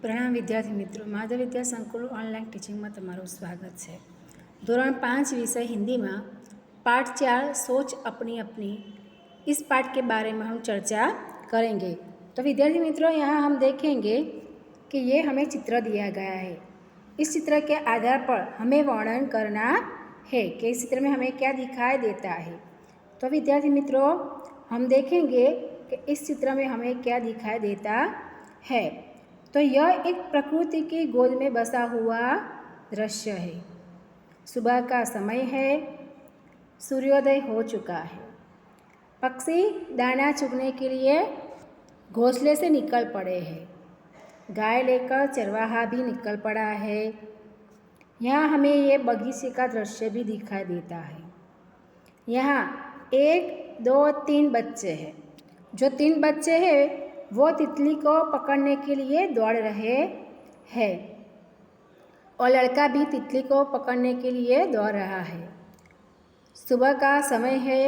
પ્રણામ વિદ્યાર્થી મિત્રો, માધવ વિદ્યા સંકુલ ઓનલાઈન ટીચિંગમાં તમારું સ્વાગત છે। ધોરણ 5 विषय हिंदी में पाठ 4 सोच अपनी अपनी, इस पाठ के बारे में हम चर्चा करेंगे। तो विद्यार्थी मित्रों, यहाँ हम देखेंगे कि ये हमें चित्र दिया गया है। इस चित्र के आधार पर हमें वर्णन करना है कि इस चित्र में हमें क्या दिखाई देता है। तो विद्यार्थी मित्रों, हम देखेंगे कि इस चित्र में हमें क्या दिखाई देता है। तो यह एक प्रकृति की गोद में बसा हुआ दृश्य है। सुबह का समय है, सूर्योदय हो चुका है। पक्षी दाना चुगने के लिए घोंसले से निकल पड़े हैं। गाय लेकर चरवाहा भी निकल पड़ा है। यहाँ हमें ये बगीचे का दृश्य भी दिखाई देता है। यहाँ 1, 2, 3 बच्चे हैं। जो 3 बच्चे हैं वो तितली को पकड़ने के लिए दौड़ रहे हैं और लड़का भी तितली को पकड़ने के लिए दौड़ रहा है। सुबह का समय है।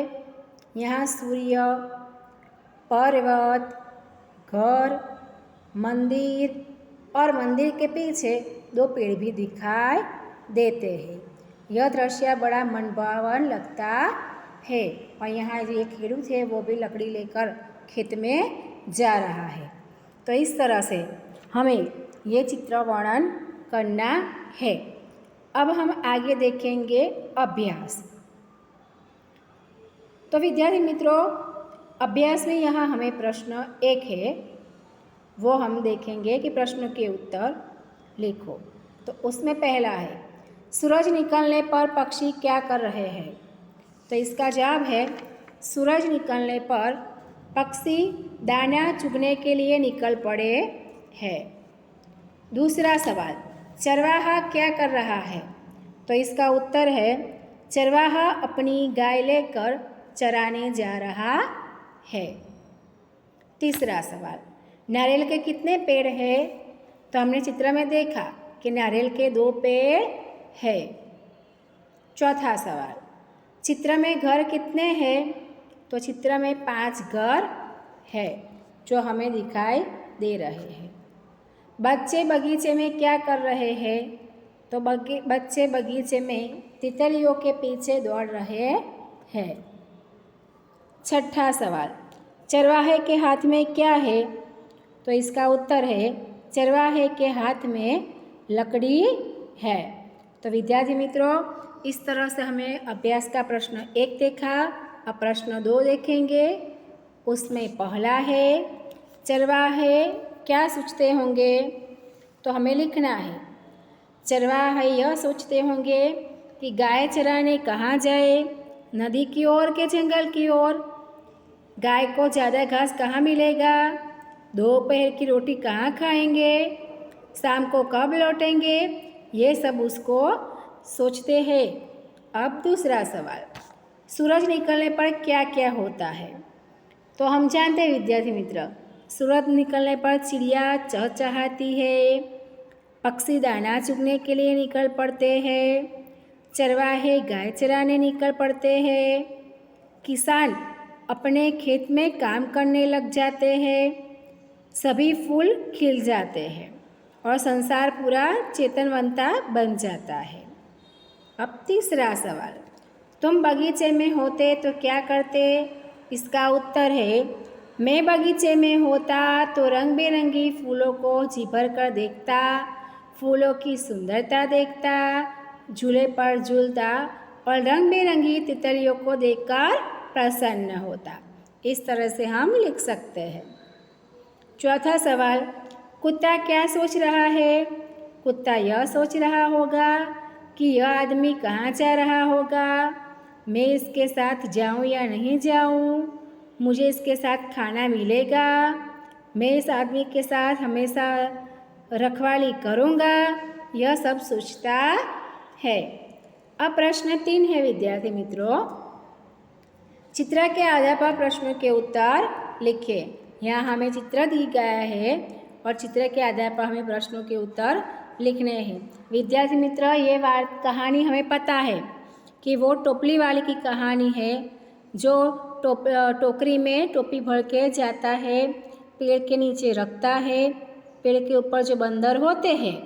यहाँ सूर्य, पर्वत, घर, मंदिर और मंदिर के पीछे 2 पेड़ भी दिखाई देते हैं। यह दृश्य बड़ा मनभावन लगता है। और यहाँ जो ये खेडूत है वो भी लकड़ी लेकर खेत में जा रहा है। तो इस तरह से हमें ये चित्र वर्णन करना है। अब हम आगे देखेंगे अभ्यास। तो विद्यार्थी मित्रों, अभ्यास में यहाँ हमें प्रश्न 1 है, वो हम देखेंगे कि प्रश्न के उत्तर लिखो। तो उसमें पहला है, सूरज निकलने पर पक्षी क्या कर रहे हैं। तो इसका जवाब है, सूरज निकलने पर पक्षी दाना चुगने के लिए निकल पड़े हैं। दूसरा सवाल, चरवाहा क्या कर रहा है। तो इसका उत्तर है, चरवाहा अपनी गाय लेकर चराने जा रहा है। तीसरा सवाल, नारियल के कितने पेड़ हैं। तो हमने चित्र में देखा कि नारियल के 2 पेड़ हैं। चौथा सवाल, चित्र में घर कितने हैं। तो चित्र में 5 घर है जो हमें दिखाई दे रहे हैं। बच्चे बगीचे में क्या कर रहे हैं। तो बच्चे बगीचे में तितलियों के पीछे दौड़ रहे हैं। छठा सवाल, चरवाहे के हाथ में क्या है। तो इसका उत्तर है, चरवाहे के हाथ में लकड़ी है। तो विद्यार्थी मित्रों, इस तरह से हमें अभ्यास का प्रश्न 1 देखा। अब प्रश्न 2 देखेंगे। उसमें पहला है, चरवाहे क्या सोचते होंगे। तो हमें लिखना है, चरवाहे यह सोचते होंगे कि गाय चराने कहाँ जाए, नदी की ओर के जंगल की ओर। गाय को ज़्यादा घास कहाँ मिलेगा, दोपहर की रोटी कहाँ खाएंगे, शाम को कब लौटेंगे, ये सब उसको सोचते हैं। अब दूसरा सवाल, सूरज निकलने पर क्या क्या होता है। तो हम जानते हैं विद्यार्थी मित्र, सूरज निकलने पर चिड़िया चहचहाती है, पक्षी दाना चुगने के लिए निकल पड़ते हैं, चरवाहे गाय चराने निकल पड़ते हैं, किसान अपने खेत में काम करने लग जाते हैं, सभी फूल खिल जाते हैं और संसार पूरा चेतनवंता बन जाता है। अब तीसरा सवाल, तुम बगीचे में होते तो क्या करते। इसका उत्तर है, मैं बगीचे में होता तो रंग बिरंगी फूलों को जी भर कर देखता, फूलों की सुंदरता देखता, झूले पर झूलता और रंग बिरंगी तितलियों को देखकर प्रसन्न होता। इस तरह से हम लिख सकते हैं। चौथा सवाल, कुत्ता क्या सोच रहा है। कुत्ता यह सोच रहा होगा कि यह आदमी कहाँ जा रहा होगा, मैं इसके साथ जाऊं या नहीं जाऊं, मुझे इसके साथ खाना मिलेगा, मैं इस आदमी के साथ हमेशा रखवाली करूंगा, यह सब सोचता है। अब प्रश्न 3 है विद्यार्थी मित्रों, चित्र के आधार पर प्रश्नों के उत्तर लिखें। यहाँ हमें चित्र दी गया है और चित्र के आधार पर हमें प्रश्नों के उत्तर लिखने हैं। विद्यार्थी मित्र, ये कहानी हमें पता है कि वो टोपली वाले की कहानी है, जो टोकरी में टोपी भर के जाता है, पेड़ के नीचे रखता है पेड़ के ऊपर जो बंदर होते हैं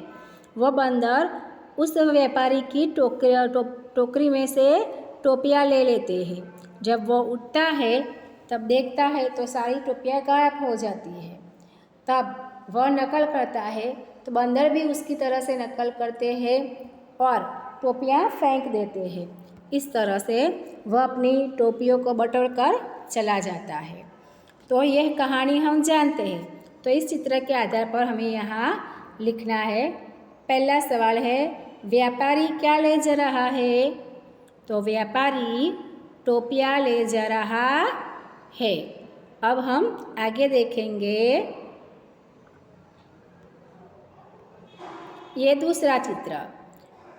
वह बंदर उस व्यापारी की टोकरी में से टोपियाँ ले लेते हैं। जब वो उठता है तब देखता है तो सारी टोपियाँ गायब हो जाती है। तब वह नकल करता है तो बंदर भी उसकी तरह से नकल करते हैं और टोपियाँ फेंक देते हैं। इस तरह से वह अपनी टोपियों को बटोर कर चला जाता है। तो यह कहानी हम जानते हैं। तो इस चित्र के आधार पर हमें यहाँ लिखना है। पहला सवाल है, व्यापारी क्या ले जा रहा है? तो व्यापारी टोपियाँ ले जा रहा है। अब हम आगे देखेंगे। ये दूसरा चित्र,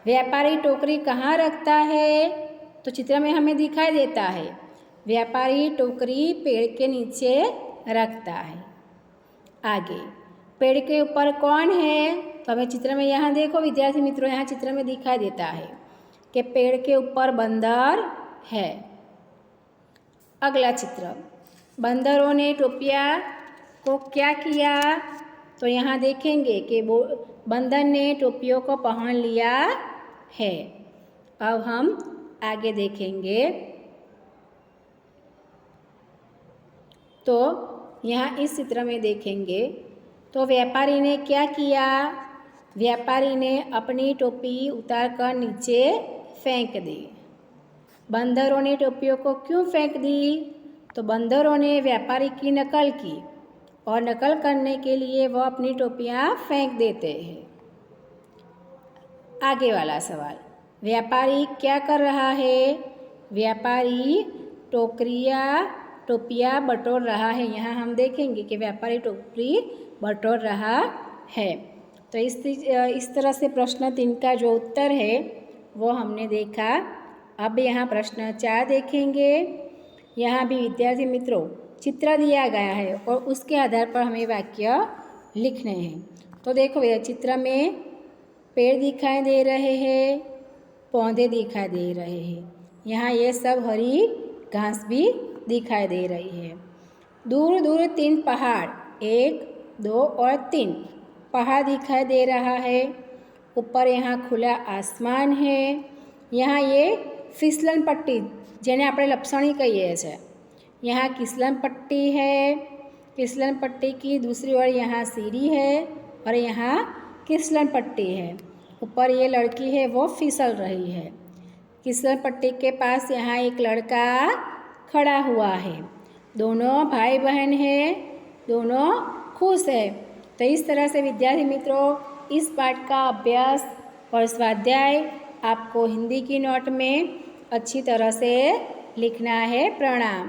व्यापारी टोकरी कहाँ रखता है? तो चित्र में हमें दिखाई देता है व्यापारी टोकरी पेड़ के नीचे रखता है। आगे, पेड़ के ऊपर कौन है? तो हमें चित्र में यहाँ देखो विद्यार्थी मित्रों, यहाँ चित्र में दिखाई देता है कि पेड़ के ऊपर बंदर है। अगला चित्र, बंदरों ने टोपियाँ को क्या किया? तो यहाँ देखेंगे कि वो बंदर ने टोपियों को पहन लिया है। अब हम आगे देखेंगे। तो यहाँ इस चित्र में देखेंगे तो व्यापारी ने क्या किया? व्यापारी ने अपनी टोपी उतार कर नीचे फेंक दी। बंदरों ने टोपियों को क्यों फेंक दी? तो बंदरों ने व्यापारी की नकल की और नकल करने के लिए वह अपनी टोपियाँ फेंक देते हैं। आगे वाला सवाल, व्यापारी क्या कर रहा है? व्यापारी टोपियाँ बटोर रहा है। यहाँ हम देखेंगे कि व्यापारी टोकरी बटोर रहा है। तो इस तरह से प्रश्न 3 का जो उत्तर है वो हमने देखा। अब यहाँ प्रश्न 4 देखेंगे। यहाँ भी विद्यार्थी मित्रों चित्र दिया गया है और उसके आधार पर हमें वाक्य लिखने हैं। तो देखो यह चित्र में पेड़ दिखाई दे रहे हैं, पौधे दिखाई दे रहे हैं। यहाँ ये सब हरी घास भी दिखाई दे रही है। दूर दूर 3 पहाड़, 1, 2 और 3 पहाड़ दिखाई दे रहा है। ऊपर यहाँ खुला आसमान है। यहाँ ये फिसलन पट्टी जेने આપણે લપસણી કહીએ છીએ, यहाँ फिसलन पट्टी है। फिसलन पट्टी की दूसरी ओर यहाँ सीढ़ी है और यहाँ फिसलन पट्टी है। ऊपर ये लड़की है वो फिसल रही है। फिसलन पट्टी के पास यहाँ एक लड़का खड़ा हुआ है। दोनों भाई बहन हैं, दोनों खुश है। तो इस तरह से विद्यार्थी मित्रों इस पाठ का अभ्यास और स्वाध्याय आपको हिंदी की नोट में अच्छी तरह से लिखना है। प्रणाम।